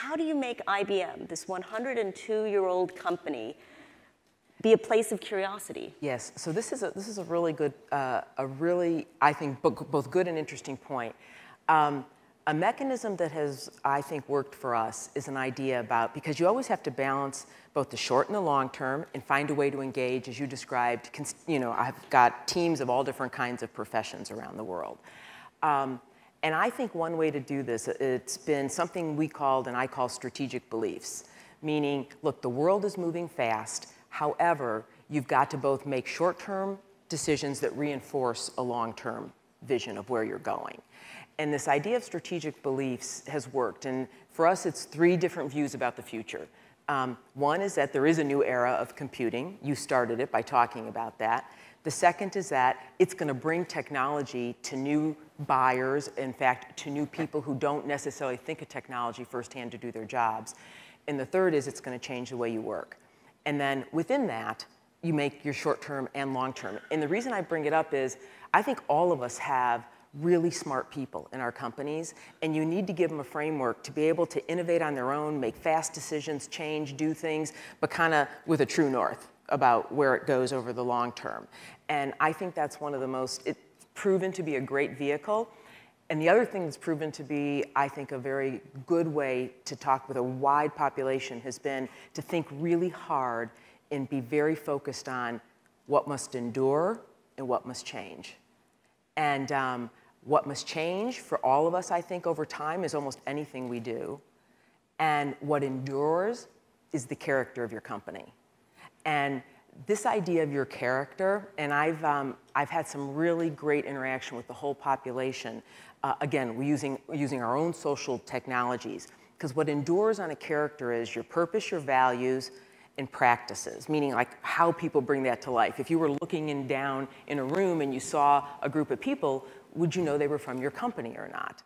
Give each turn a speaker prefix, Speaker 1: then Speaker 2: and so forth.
Speaker 1: how do you make IBM, this 102-year-old company, be a place of curiosity?
Speaker 2: Yes, so this is a really good, I think, both good and interesting point. A mechanism that has, I think, worked for us is an idea about, because you always have to balance both the short and the long term and find a way to engage, as you described. You know, I've got teams of all different kinds of professions around the world. And I think one way to do this, it's been something we called, and I call, strategic beliefs. Meaning, look, the world is moving fast. However, you've got to both make short-term decisions that reinforce a long-term vision of where you're going. And this idea of strategic beliefs has worked. And for us, it's 3 different views about the future. One is that there is a new era of computing. You started it by talking about that. The second is that it's going to bring technology to new buyers, in fact, to new people who don't necessarily think of technology firsthand to do their jobs. And the third is it's going to change the way you work. And then within that, you make your short-term and long-term. And the reason I bring it up is I think all of us have really smart people in our companies, and you need to give them a framework to be able to innovate on their own, make fast decisions, change, do things, but kind of with a true north about where it goes over the long term. And I think that's one of the most, it's proven to be a great vehicle. And the other thing that's proven to be, I think, a very good way to talk with a wide population has been to think really hard and be very focused on what must endure and what must change. And what must change for all of us, I think, over time is almost anything we do. And what endures is the character of your company. And this idea of your character, and I've had some really great interaction with the whole population. Again, we're using our own social technologies. Because what endures on a character is your purpose, your values, and practices, meaning like how people bring that to life. If you were looking down in a room and you saw a group of people, would you know they were from your company or not?